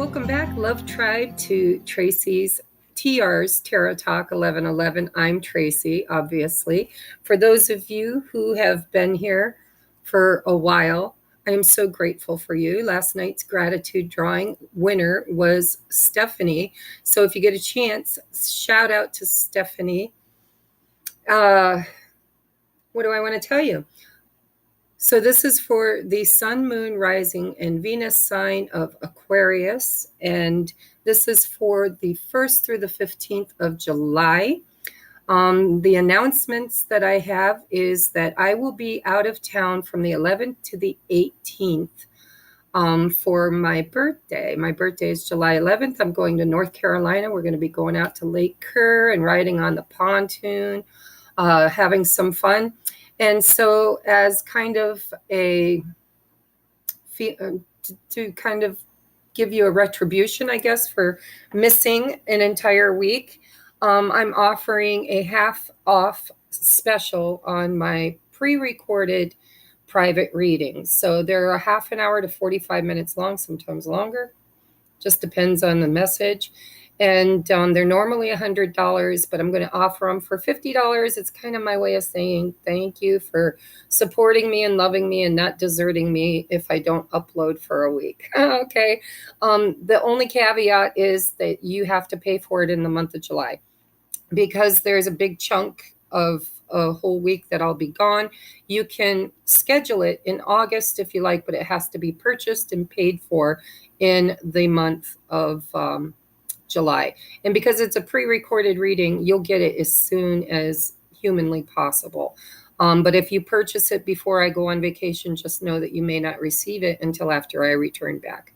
Welcome back, Love Tribe, to Tracie's TR's Tarot Talk 1111. I'm Tracie, obviously. For those of you who have been here for a while, I'm so grateful for you. Last night's gratitude drawing winner was Stephanie. So if you get a chance, shout out to Stephanie. What do I want to tell you? So this is for the Sun, Moon, Rising, and Venus sign of Aquarius. And this is for the 1st through the 15th of July. The announcements that I have is that I will be out of town from the 11th to the 18th for my birthday. My birthday is July 11th. I'm going to North Carolina. We're going to be going out to Lake Kerr and riding on the pontoon, having some fun. And so as kind of to kind of give you a retribution, I guess, for missing an entire week, I'm offering a half off special on my pre-recorded private readings. So they're a half an hour to 45 minutes long, sometimes longer. Just depends on the message. And they're normally $100, but I'm going to offer them for $50. It's kind of my way of saying thank you for supporting me and loving me and not deserting me if I don't upload for a week. Okay. The only caveat is that you have to pay for it in the month of July, because there's a big chunk of a whole week that I'll be gone. You can schedule it in August if you like, but it has to be purchased and paid for in the month of July. And because it's a pre-recorded reading, you'll get it as soon as humanly possible. But if you purchase it before I go on vacation, just know that you may not receive it until after I return back.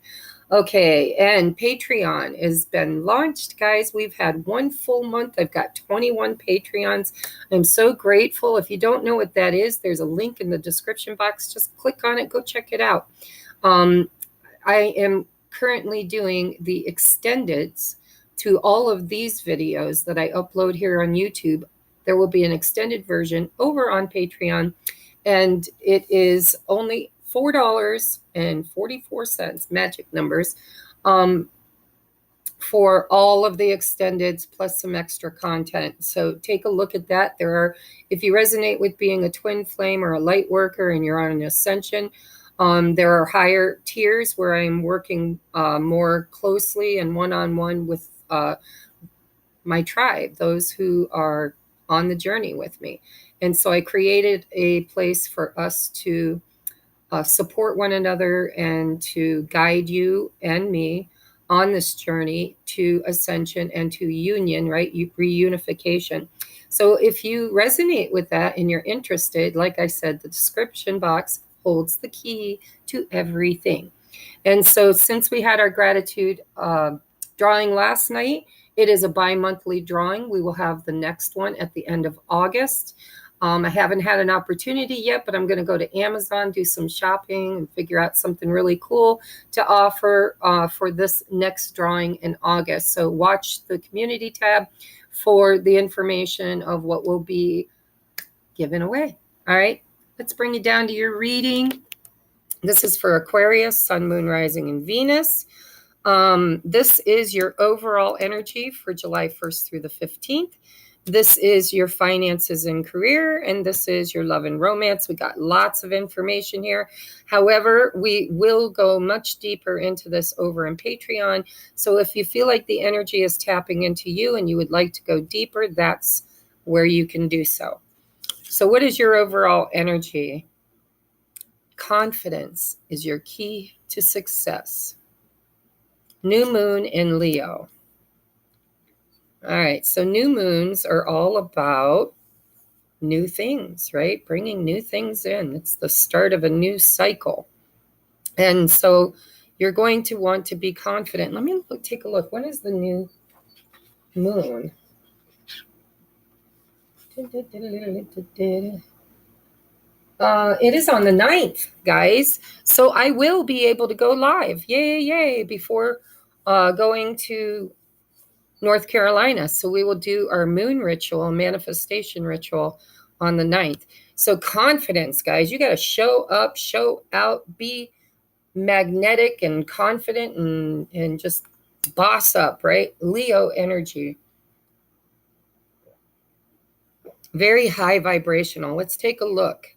Okay, and Patreon has been launched, guys. We've had one full month. I've got 21 Patreons. I'm so grateful. If you don't know what that is, there's a link in the description box. Just click on it. Go check it out. I am currently doing the extendeds to all of these videos that I upload here on YouTube. There will be an extended version over on Patreon, and it is only $4.44, magic numbers, for all of the extendeds plus some extra content. So take a look at that. If you resonate with being a twin flame or a light worker and you're on an ascension, there are higher tiers where I'm working more closely and one-on-one with my tribe, those who are on the journey with me. And so I created a place for us to support one another and to guide you and me on this journey to ascension and to union, right? Reunification. So if you resonate with that and you're interested, like I said, the description box holds the key to everything. And so since we had our gratitude drawing last night, it is a bi-monthly drawing. We will have the next one at the end of August. I haven't had an opportunity yet, but I'm going to go to Amazon, do some shopping, and figure out something really cool to offer for this next drawing in August. So watch the community tab for the information of what will be given away. All right, let's bring you down to your reading. This is for Aquarius, Sun, Moon, Rising, and Venus. This is your overall energy for July 1st through the 15th. This is your finances and career, and this is your love and romance. We got lots of information here. However, we will go much deeper into this over in Patreon. So if you feel like the energy is tapping into you and you would like to go deeper, that's where you can do so. So what is your overall energy? Confidence is your key to success. New moon in Leo. All right, so new moons are all about new things, right? Bringing new things in. It's the start of a new cycle. And so you're going to want to be confident. Let me take a look. When is the new moon? It is on the 9th, guys. So I will be able to go live. Yay, yay, before going to North Carolina. So we will do our moon ritual, manifestation ritual on the 9th. So confidence, guys, you got to show up, show out, be magnetic and confident and just boss up, right? Leo energy. Very high vibrational. Let's take a look.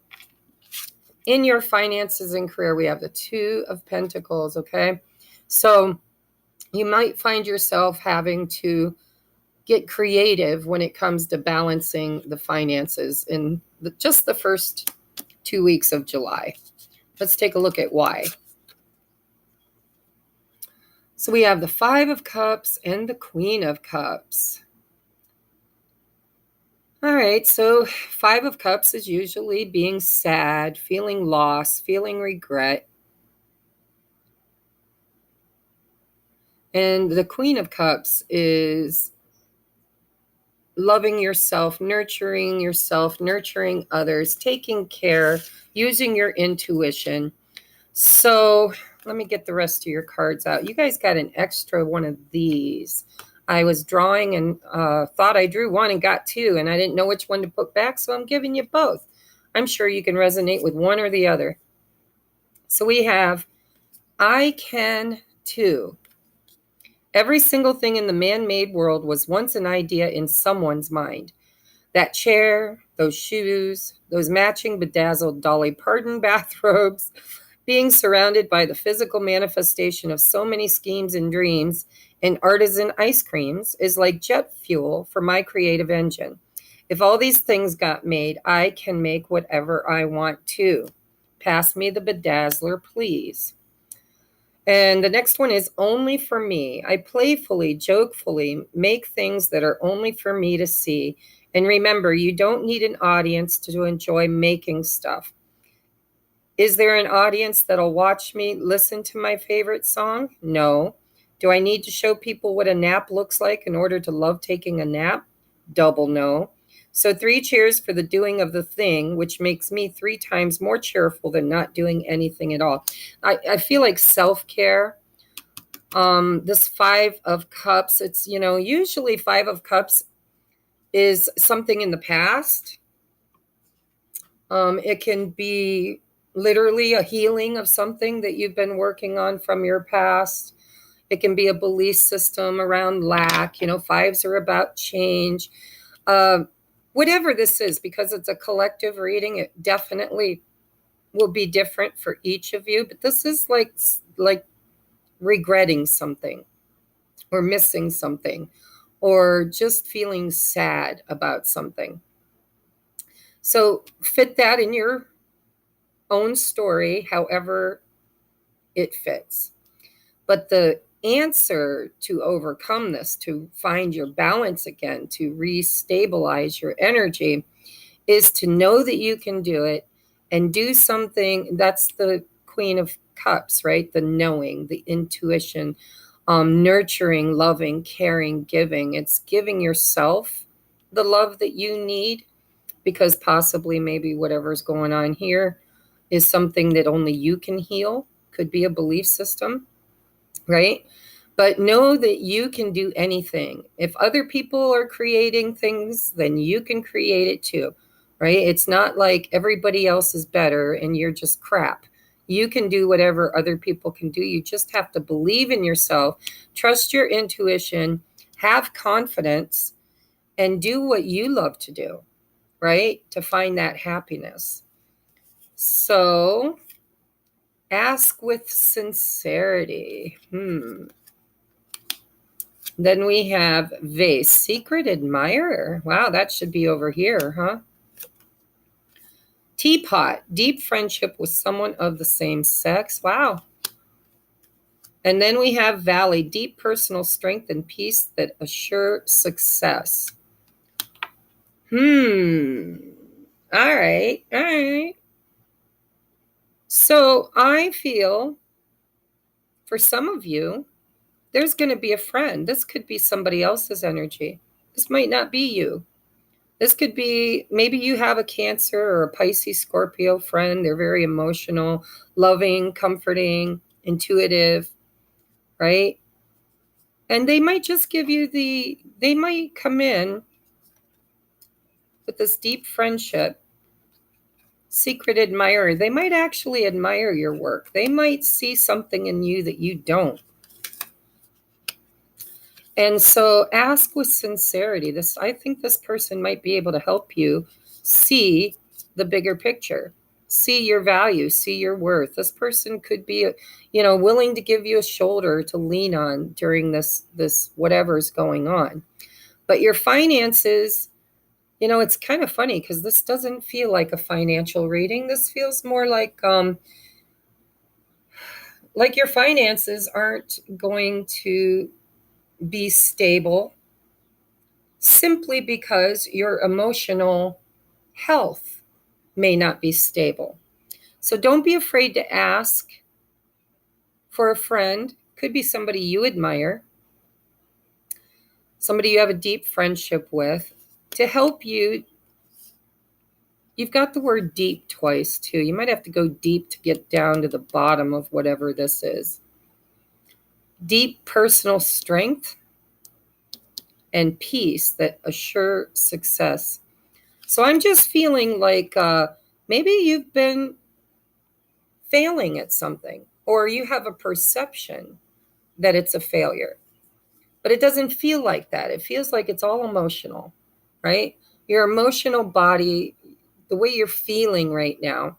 In your finances and career, we have the Two of Pentacles, okay? So you might find yourself having to get creative when it comes to balancing the finances in just the first 2 weeks of July. Let's take a look at why. So we have the Five of Cups and the Queen of Cups. All right, so Five of Cups is usually being sad, feeling loss, feeling regret. And the Queen of Cups is loving yourself, nurturing others, taking care, using your intuition. So let me get the rest of your cards out. You guys got an extra one of these. I was drawing and thought I drew one and got two, and I didn't know which one to put back, so I'm giving you both. I'm sure you can resonate with one or the other. So we have, I can too. Every single thing in the man-made world was once an idea in someone's mind. That chair, those shoes, those matching bedazzled Dolly Parton bathrobes, being surrounded by the physical manifestation of so many schemes and dreams and artisan ice creams is like jet fuel for my creative engine. If all these things got made, I can make whatever I want to. Pass me the bedazzler, please. And the next one is only for me. I playfully, jokefully make things that are only for me to see. And remember, you don't need an audience to enjoy making stuff. Is there an audience that'll watch me listen to my favorite song? No. Do I need to show people what a nap looks like in order to love taking a nap? Double no. So 3 cheers for the doing of the thing, which makes me 3 times more cheerful than not doing anything at all. I feel like self-care. This Five of Cups, it's, usually Five of Cups is something in the past. It can be literally a healing of something that you've been working on from your past. It can be a belief system around lack. Fives are about change. Whatever this is, because it's a collective reading, it definitely will be different for each of you. But this is like regretting something or missing something or just feeling sad about something. So fit that in your own story, however it fits. But the answer to overcome this, to find your balance again, to restabilize your energy, is to know that you can do it and do something. That's the Queen of Cups, right? The knowing, the intuition, nurturing, loving, caring, giving. It's giving yourself the love that you need, because possibly maybe whatever's going on here is something that only you can heal. Could be a belief system, right? But know that you can do anything. If other people are creating things, then you can create it too, right? It's not like everybody else is better and you're just crap. You can do whatever other people can do. You just have to believe in yourself, trust your intuition, have confidence, and do what you love to do, right? To find that happiness. So ask with sincerity. Then we have vase, secret admirer. Wow, that should be over here, huh? Teapot, deep friendship with someone of the same sex. Wow. And then we have valley, deep personal strength and peace that assure success. All right. So I feel for some of you, there's going to be a friend. This could be somebody else's energy. This might not be you. This could be, maybe you have a Cancer or a Pisces, Scorpio friend. They're very emotional, loving, comforting, intuitive, right? And they might just give you they might come in with this deep friendship, secret admirer. They might actually admire your work. They might see something in you that you don't. And so ask with sincerity. I think this person might be able to help you see the bigger picture, see your value, see your worth. This person could be, willing to give you a shoulder to lean on during this whatever's going on. But your finances, it's kind of funny because this doesn't feel like a financial reading. This feels more like your finances aren't going to be stable simply because your emotional health may not be stable. So don't be afraid to ask for a friend. Could be somebody you admire, somebody you have a deep friendship with, to help you. You've got the word deep twice too. You might have to go deep to get down to the bottom of whatever this is. Deep personal strength and peace that assure success. So I'm just feeling like maybe you've been failing at something, or you have a perception that it's a failure, but it doesn't feel like that. It feels like it's all emotional, right? Your emotional body, the way you're feeling right now,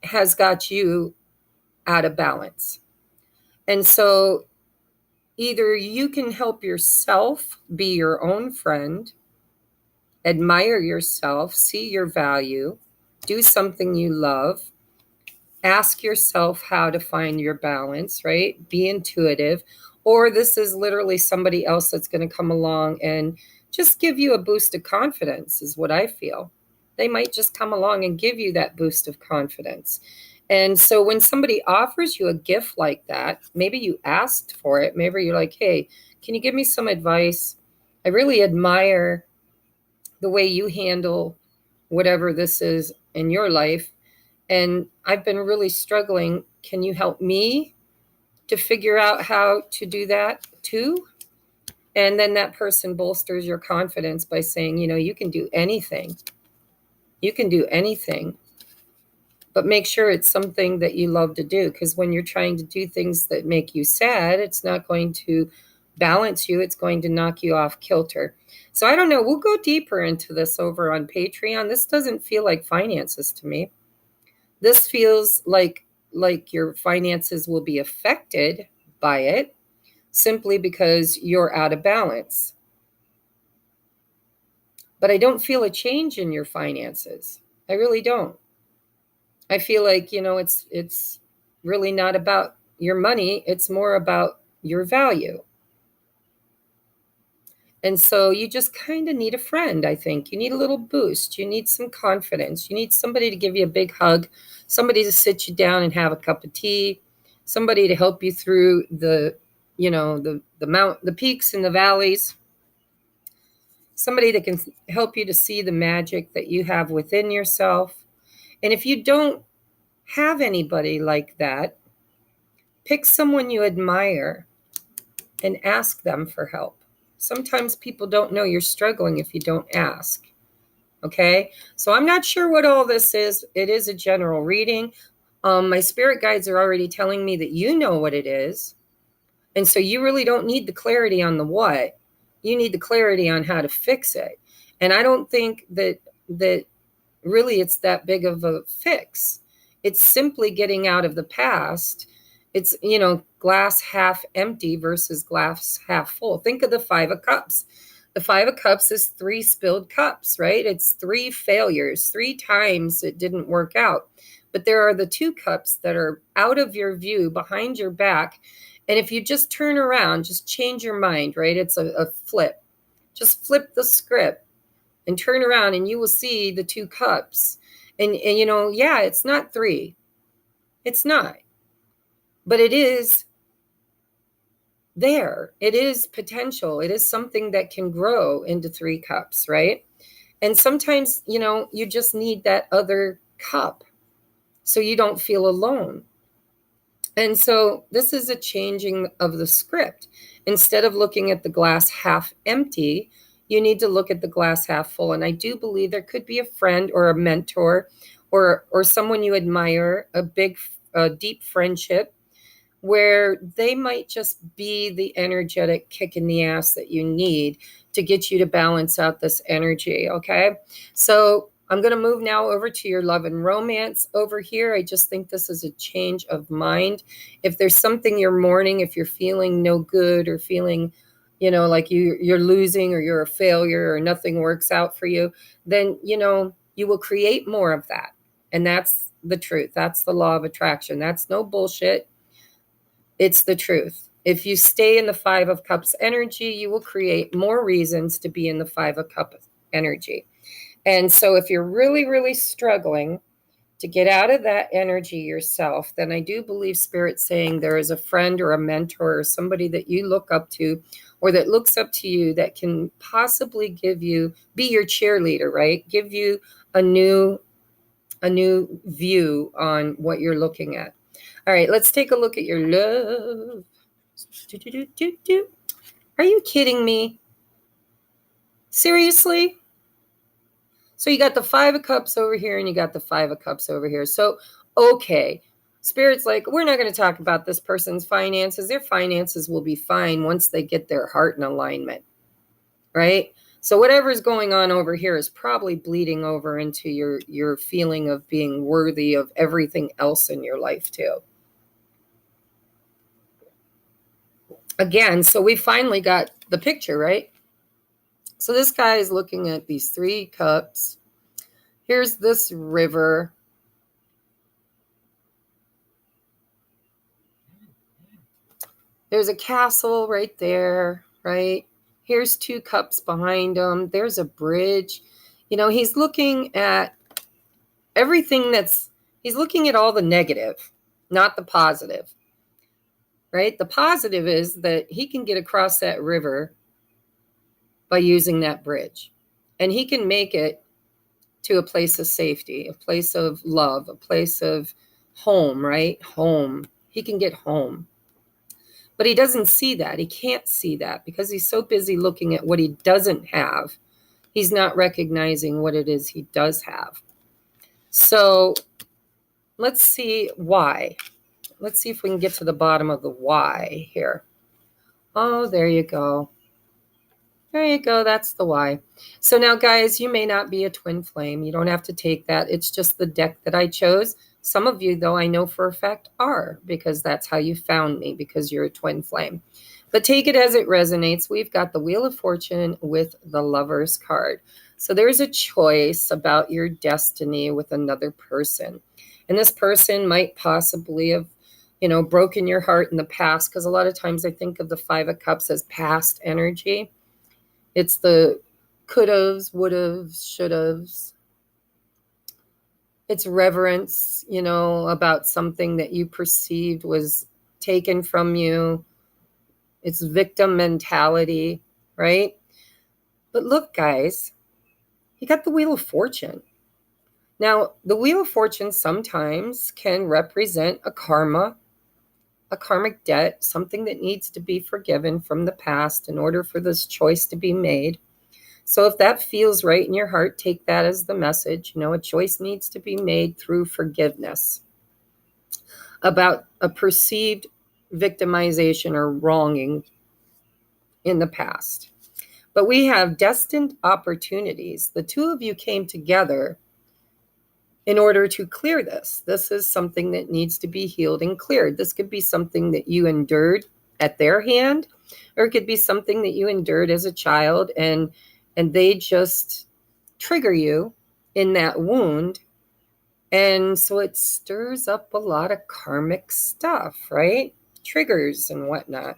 has got you out of balance. And so either you can help yourself be your own friend, admire yourself, see your value, do something you love, ask yourself how to find your balance, right? Be intuitive. Or this is literally somebody else that's going to come along and just give you a boost of confidence, is what I feel. They might just come along and give you that boost of confidence. And so when somebody offers you a gift like that, maybe you asked for it. Maybe you're like, hey, can you give me some advice? I really admire the way you handle whatever this is in your life. And I've been really struggling. Can you help me to figure out how to do that too? And then that person bolsters your confidence by saying, you can do anything. You can do anything. But make sure it's something that you love to do, because when you're trying to do things that make you sad, it's not going to balance you. It's going to knock you off kilter. So I don't know. We'll go deeper into this over on Patreon. This doesn't feel like finances to me. This feels like your finances will be affected by it simply because you're out of balance. But I don't feel a change in your finances. I really don't. I feel like, it's really not about your money. It's more about your value. And so you just kind of need a friend, I think. You need a little boost. You need some confidence. You need somebody to give you a big hug, somebody to sit you down and have a cup of tea, somebody to help you through the peaks and the valleys, somebody that can help you to see the magic that you have within yourself. And if you don't have anybody like that, pick someone you admire and ask them for help. Sometimes people don't know you're struggling if you don't ask. Okay? So I'm not sure what all this is. It is a general reading. My spirit guides are already telling me that you know what it is. And so you really don't need the clarity on the what. You need the clarity on how to fix it. And I don't think that really it's that big of a fix. It's simply getting out of the past. It's, glass half empty versus glass half full. Think of the 5 of Cups. The 5 of Cups is 3 spilled cups, right? It's 3 failures, 3 times it didn't work out. But there are the 2 cups that are out of your view, behind your back. And if you just turn around, just change your mind, right? It's a flip. Just flip the script and turn around and you will see the 2 cups. And it's not 3. It's not. But it is there. It is potential. It is something that can grow into 3 cups, right? And sometimes, you just need that other cup so you don't feel alone. And so this is a changing of the script. Instead of looking at the glass half empty, you need to look at the glass half full. And I do believe there could be a friend or a mentor or someone you admire, a deep friendship, where they might just be the energetic kick in the ass that you need to get you to balance out this energy, okay? So I'm going to move now over to your love and romance over here. I just think this is a change of mind. If there's something you're mourning, if you're feeling no good or feeling, like you're losing or you're a failure or nothing works out for you, then, you will create more of that. And that's the truth. That's the law of attraction. That's no bullshit. It's the truth. If you stay in the Five of Cups energy, you will create more reasons to be in the Five of Cups energy. And so if you're really, really struggling to get out of that energy yourself, then I do believe Spirit's saying there is a friend or a mentor or somebody that you look up to or that looks up to you that can possibly be your cheerleader, right? Give you a new view on what you're looking at. All right, let's take a look at your love. Are you kidding me? Seriously? So you got the Five of Cups over here and you got the Five of Cups over here. So, okay, Spirit's like, we're not going to talk about this person's finances. Their finances will be fine once they get their heart in alignment, right? So whatever's going on over here is probably bleeding over into your feeling of being worthy of everything else in your life too. Again, so we finally got the picture, right? So this guy is looking at these three cups. Here's this river. There's a castle right there, right? Here's two cups behind him. There's a bridge. He's looking at everything he's looking at all the negative, not the positive, right? The positive is that he can get across that river by using that bridge. And he can make it to a place of safety, a place of love, a place of home, right? Home. He can get home. But he doesn't see that. He can't see that because he's so busy looking at what he doesn't have. He's not recognizing what it is he does have. So let's see why. Let's see if we can get to the bottom of the why here. Oh, there you go. There you go. That's the why. So now, guys, you may not be a twin flame. You don't have to take that. It's just the deck that I chose. Some of you, though, I know for a fact are, because that's how you found me, because you're a twin flame. But take it as it resonates. We've got the Wheel of Fortune with the Lover's card. So there's a choice about your destiny with another person. And this person might possibly have, broken your heart in the past, because a lot of times I think of the Five of Cups as past energy. It's the could-haves, would-haves, should-haves. It's reverence, about something that you perceived was taken from you. It's victim mentality, right? But look, guys, you got the Wheel of Fortune. Now, the Wheel of Fortune sometimes can represent a karmic debt, something that needs to be forgiven from the past in order for this choice to be made. So if that feels right in your heart, take that as the message. A choice needs to be made through forgiveness about a perceived victimization or wronging in the past. But we have destined opportunities. The two of you came together in order to clear this. This is something that needs to be healed and cleared. This could be something that you endured at their hand, or it could be something that you endured as a child and they just trigger you in that wound. And so it stirs up a lot of karmic stuff, right? Triggers and whatnot.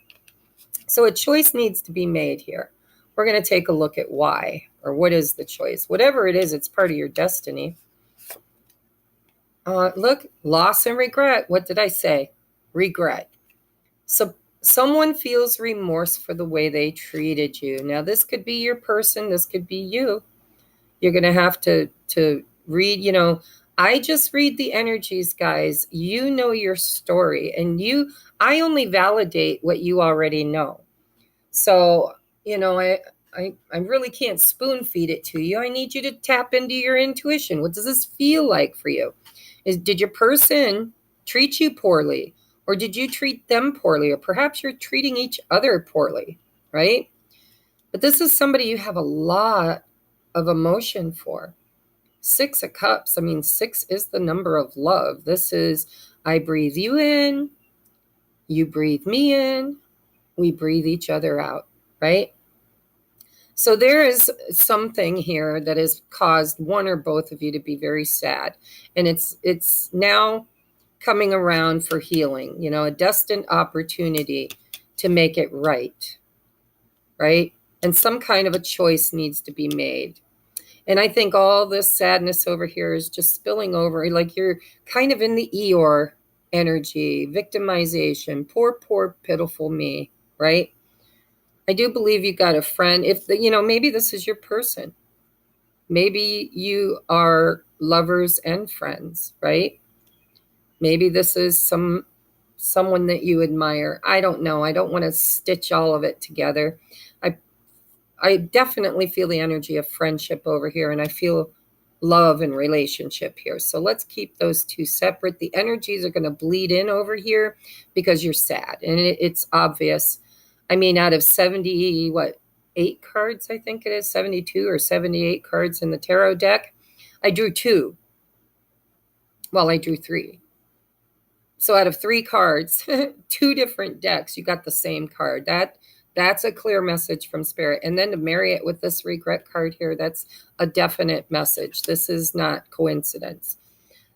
So a choice needs to be made here. We're going to take a look at why, or what is the choice. Whatever it is, it's part of your destiny. Look, loss and regret. What did I say? Regret. So someone feels remorse for the way they treated you. Now, this could be your person. This could be you. You're going to have to read, I just read the energies, guys. You know your story, and I only validate what you already know. So, I really can't spoon feed it to you. I need you to tap into your intuition. What does this feel like for you? Did your person treat you poorly? Or did you treat them poorly? Or perhaps you're treating each other poorly, right? But this is somebody you have a lot of emotion for. 6 of Cups. I mean, 6 is the number of love. This is, I breathe you in, you breathe me in, we breathe each other out, right? So there is something here that has caused one or both of you to be very sad. And it's now coming around for healing, you know, a destined opportunity to make it right, right? And some kind of a choice needs to be made. And I think all this sadness over here is just spilling over, like you're kind of in the Eeyore energy, victimization, poor, pitiful me, right? I do believe you got a friend. If you know, maybe this is your person. Maybe you are lovers and friends, right? Maybe this is someone that you admire. I don't know. I don't want to stitch all of it together. I definitely feel the energy of friendship over here, and I feel love and relationship here. So let's keep those two separate. The energies are going to bleed in over here because you're sad, and it's obvious. I mean, out of 70, 8 cards, I think it is, 72 or 78 cards in the tarot deck, I drew 2. Well, I drew 3. So out of 3 cards, 2 different decks, you got the same card. That's a clear message from Spirit. And then to marry it with this regret card here, that's a definite message. This is not coincidence.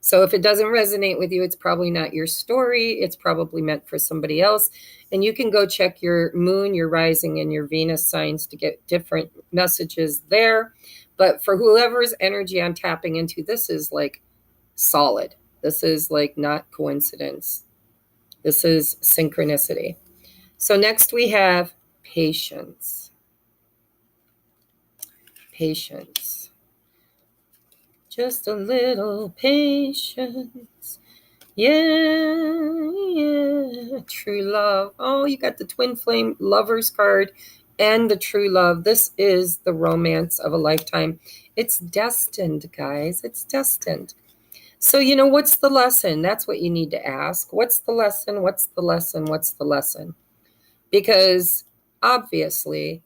So if it doesn't resonate with you, it's probably not your story. It's probably meant for somebody else. And you can go check your moon, your rising, and your Venus signs to get different messages there. But for whoever's energy I'm tapping into, this is like solid. This is like not coincidence. This is synchronicity. So next we have patience. Patience. Just a little patience. Yeah. True love. Oh, you got the twin flame lovers card and the true love. This is the romance of a lifetime. It's destined, guys. It's destined. So, you know, what's the lesson? That's what you need to ask. What's the lesson? What's the lesson? What's the lesson? Because obviously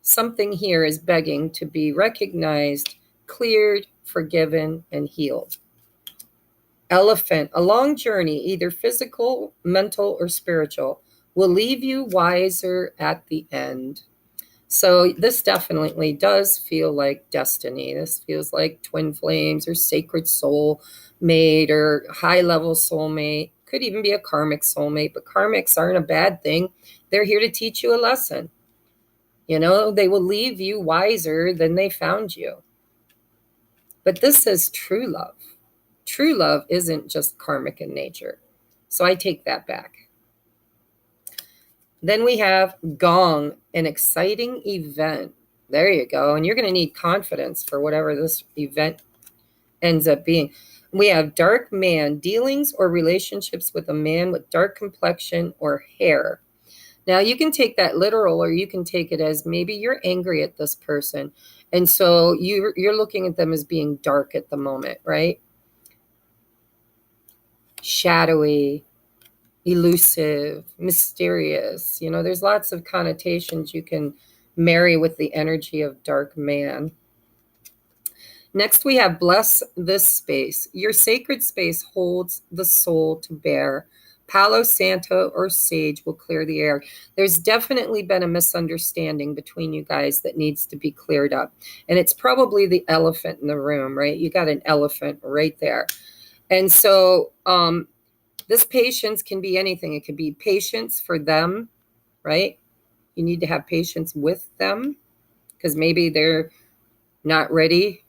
something here is begging to be recognized, cleared, forgiven, and healed. Elephant, a long journey, either physical, mental, or spiritual, will leave you wiser at the end. So this definitely does feel like destiny. This feels like twin flames or sacred soul mate or high-level soulmate. Could even be a karmic soulmate, but karmics aren't a bad thing. They're here to teach you a lesson. You know, they will leave you wiser than they found you. But this says true love. True love isn't just karmic in nature. So I take that back. Then we have gong, an exciting event. There you go. And you're going to need confidence for whatever this event ends up being. We have dark man, dealings or relationships with a man with dark complexion or hair. Now, you can take that literal, or you can take it as maybe you're angry at this person. And so you're looking at them as being dark at the moment, right? Shadowy, elusive, mysterious. You know, there's lots of connotations you can marry with the energy of dark man. Next, we have bless this space. Your sacred space holds the soul to bear. Palo Santo or sage will clear the air. There's definitely been a misunderstanding between you guys that needs to be cleared up. And it's probably the elephant in the room, right? You got an elephant right there. And so this patience can be anything. It could be patience for them, right? You need to have patience with them because maybe they're not ready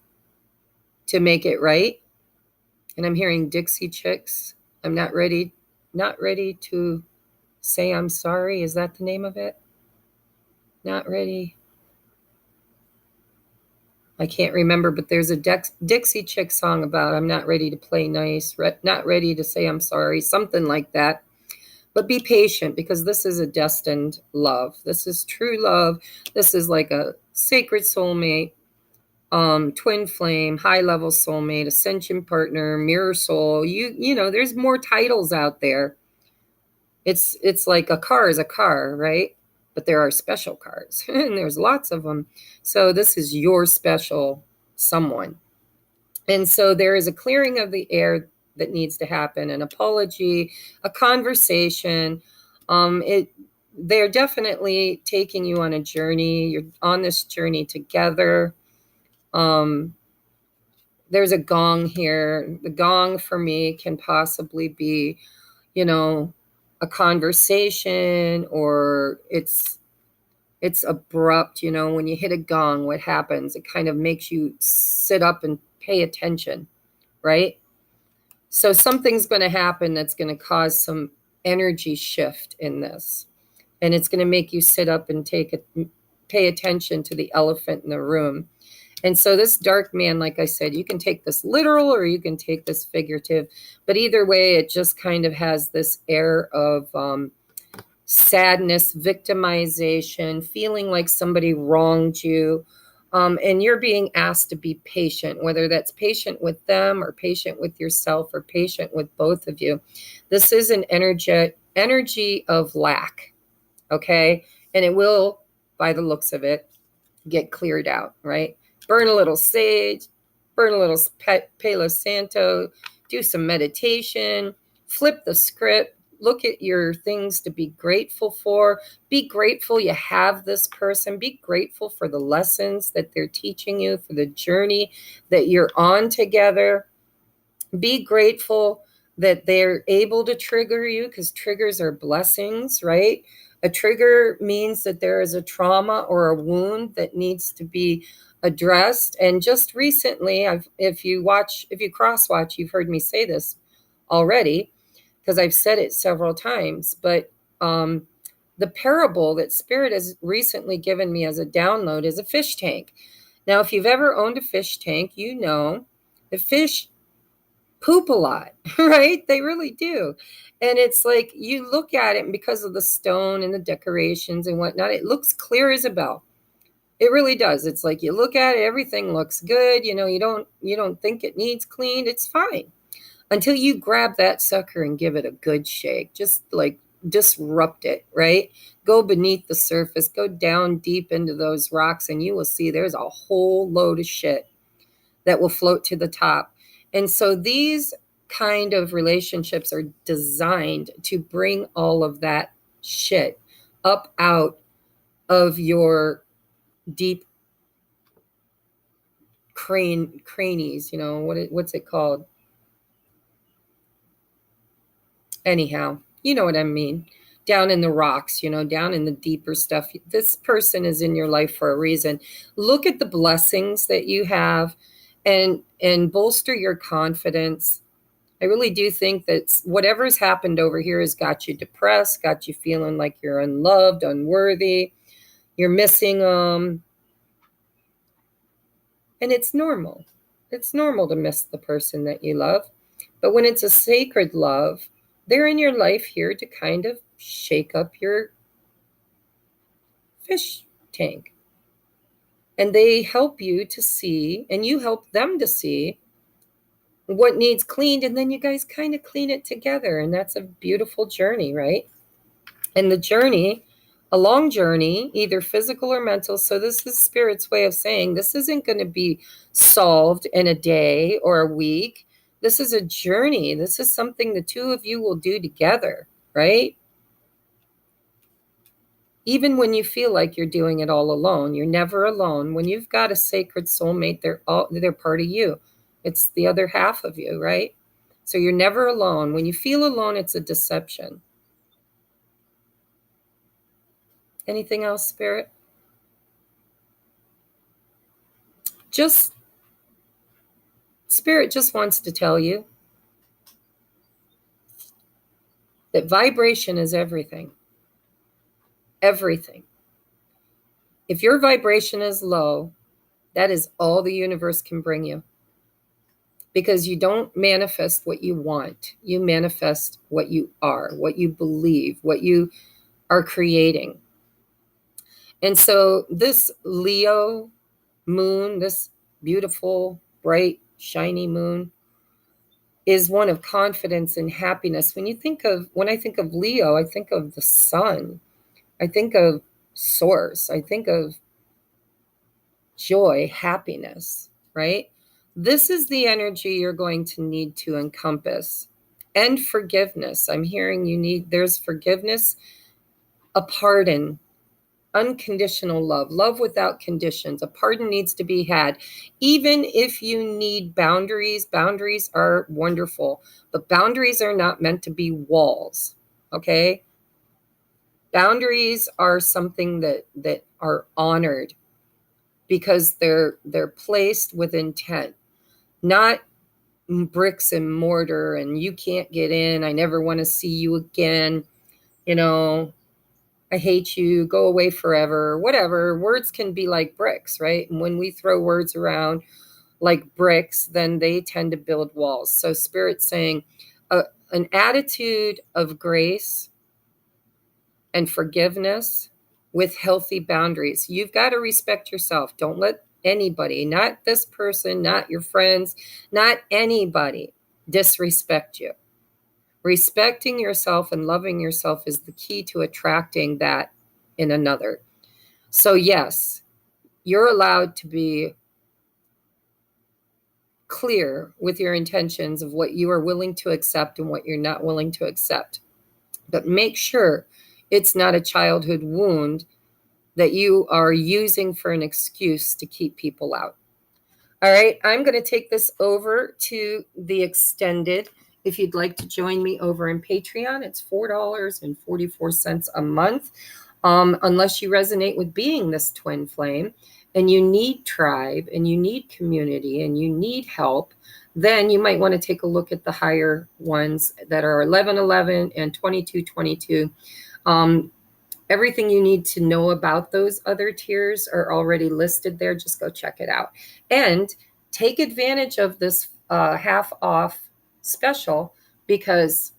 to make it right. And I'm hearing Dixie Chicks. I'm not ready to say I'm sorry. Is that the name of it? Not ready. I can't remember, but there's a Dixie Chick song about I'm not ready to play nice, not ready to say I'm sorry, something like that. But be patient because this is a destined love. This is true love. This is like a sacred soulmate, twin flame, high level soulmate, ascension partner, mirror soul. You know, there's more titles out there. It's like a car is a car, right? But there are special cars, and there's lots of them. So this is your special someone. And so there is a clearing of the air that needs to happen, an apology, a conversation. They're definitely taking you on a journey. You're on this journey together. There's a gong here. The gong for me can possibly be, you know, a conversation, or it's abrupt. You know, when you hit a gong, what happens? It kind of makes you sit up and pay attention, right? So something's going to happen that's going to cause some energy shift in this, and it's going to make you sit up and pay attention to the elephant in the room. And so this dark man, like I said, you can take this literal or you can take this figurative, but either way, it just kind of has this air of sadness, victimization, feeling like somebody wronged you. And you're being asked to be patient, whether that's patient with them or patient with yourself or patient with both of you. This is an energy of lack, okay? And it will, by the looks of it, get cleared out, right? Burn a little sage, burn a little Palo Santo, do some meditation, flip the script, look at your things to be grateful for. Be grateful you have this person. Be grateful for the lessons that they're teaching you, for the journey that you're on together. Be grateful that they're able to trigger you, because triggers are blessings, right? A trigger means that there is a trauma or a wound that needs to be addressed. And just recently, if you cross watch, you've heard me say this already, because I've said it several times. But the parable that Spirit has recently given me as a download is a fish tank. Now, if you've ever owned a fish tank, you know the fish poop a lot, right? They really do. And it's like you look at it, and because of the stone and the decorations and whatnot, it looks clear as a bell. It really does. It's like you look at it, everything looks good. You know, you don't think it needs cleaned. It's fine until you grab that sucker and give it a good shake. Just like disrupt it, right? Go beneath the surface, go down deep into those rocks, and you will see there's a whole load of shit that will float to the top. And so these kind of relationships are designed to bring all of that shit up out of your deep cranies, you know, what's it called? Anyhow, you know what I mean. Down in the rocks, you know, down in the deeper stuff. This person is in your life for a reason. Look at the blessings that you have, and bolster your confidence. I really do think that whatever's happened over here has got you depressed, got you feeling like you're unloved, unworthy, you're missing them. And it's normal. It's normal to miss the person that you love. But when it's a sacred love, they're in your life here to kind of shake up your fish tank. And they help you to see, and you help them to see what needs cleaned, and then you guys kind of clean it together. And that's a beautiful journey, right? And the journey, a long journey, either physical or mental. So this is Spirit's way of saying this isn't going to be solved in a day or a week. This is a journey. This is something the two of you will do together, right? Even when you feel like you're doing it all alone, you're never alone. When you've got a sacred soulmate, they're part of you. It's the other half of you, right? So you're never alone. When you feel alone, it's a deception. Anything else, Spirit? Spirit just wants to tell you that vibration is everything. Everything. If your vibration is low, that is all the universe can bring you. Because you don't manifest what you want. You manifest what you are, what you believe, what you are creating. And so this Leo moon, this beautiful, bright, shiny moon, is one of confidence and happiness. When I think of Leo, I think of the sun. I think of source. I think of joy, happiness, right? This is the energy you're going to need to encompass. And forgiveness. I'm hearing there's forgiveness, a pardon, unconditional love, love without conditions. A pardon needs to be had. Even if you need boundaries, boundaries are wonderful, but boundaries are not meant to be walls, okay? Boundaries are something that are honored because they're placed with intent, not bricks and mortar and you can't get in, I never want to see you again, you know, I hate you, go away forever, whatever. Words can be like bricks, right? And when we throw words around like bricks, then they tend to build walls. So Spirit's saying an attitude of grace and forgiveness with healthy boundaries. You've got to respect yourself. Don't let anybody, not this person, not your friends, not anybody, disrespect you. Respecting yourself and loving yourself is the key to attracting that in another. So yes, you're allowed to be clear with your intentions of what you are willing to accept and what you're not willing to accept. But make sure it's not a childhood wound that you are using for an excuse to keep people out. All right, I'm going to take this over to the extended. If you'd like to join me over in Patreon, it's $4.44 a month. Unless you resonate with being this twin flame and you need tribe and you need community and you need help, then you might want to take a look at the higher ones that are 1111 and 2222. Everything you need to know about those other tiers are already listed there. Just go check it out. And take advantage of this half off special because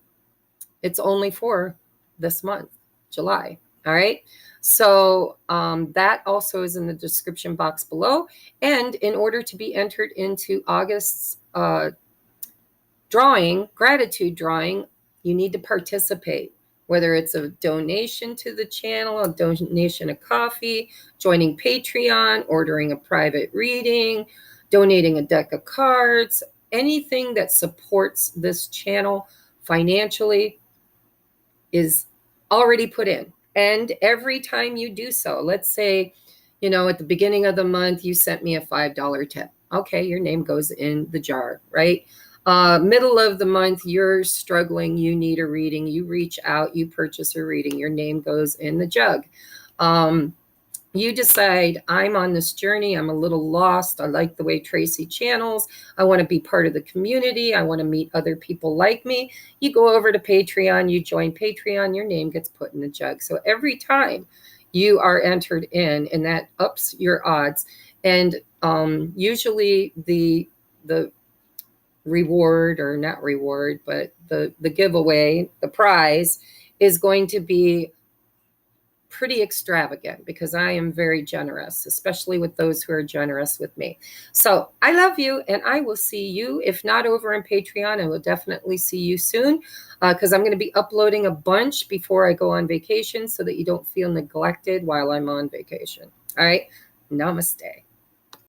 it's only for this month, July. All right. So that also is in the description box below. And in order to be entered into August's drawing, gratitude drawing, you need to participate. Whether it's a donation to the channel, a donation of coffee, joining Patreon, ordering a private reading, donating a deck of cards, anything that supports this channel financially is already put in. And every time you do so, let's say, at the beginning of the month, you sent me a $5 tip. Okay, your name goes in the jar, right? Middle of the month, you're struggling, you need a reading, you reach out, you purchase a reading, your name goes in the jug. You decide, I'm on this journey, I'm a little lost, I like the way TRACIE channels, I want to be part of the community, I want to meet other people like me. You go over to Patreon, you join Patreon, your name gets put in the jug. So every time you are entered in, and that ups your odds. And usually the reward, or not reward, but the giveaway, the prize is going to be pretty extravagant because I am very generous, especially with those who are generous with me. So I love you, and I will see you, if not over on Patreon, I will definitely see you soon because I'm going to be uploading a bunch before I go on vacation so that you don't feel neglected while I'm on vacation. All right. Namaste.